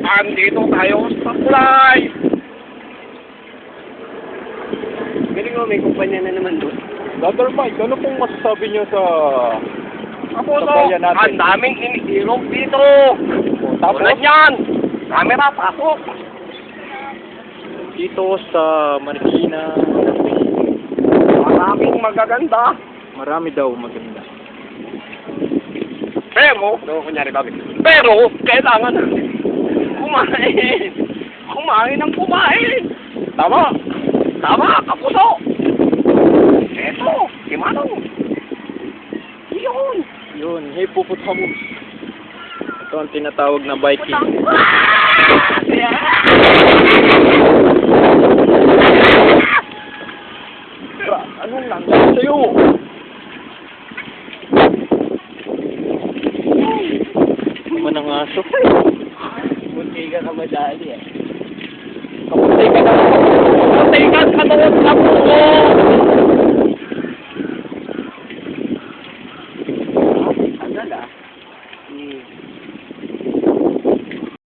Andito tayo sa tulay. Galing mo, may kumpanya na naman doon. Brother Mike, ano pong masasabi niyo sa Ako sa no, bayan natin? ang daming inihilog dito. Tapos, Tulad yan. Camera, pasok. dito sa Marikina, Maraming magaganda. marami daw maganda. Pero, kunyari kami. Pero, kailangan kumain. Kumain ng kumain. Tama. Tama, kapuso. Eto, si Manong. Yun. Yun, hippopotamus. Ito ang tinatawag na Viking. Anong nangyari sa'yo? Naman ang aso. Munti ka na madali eh. Kapatay ka na. Kapatay ka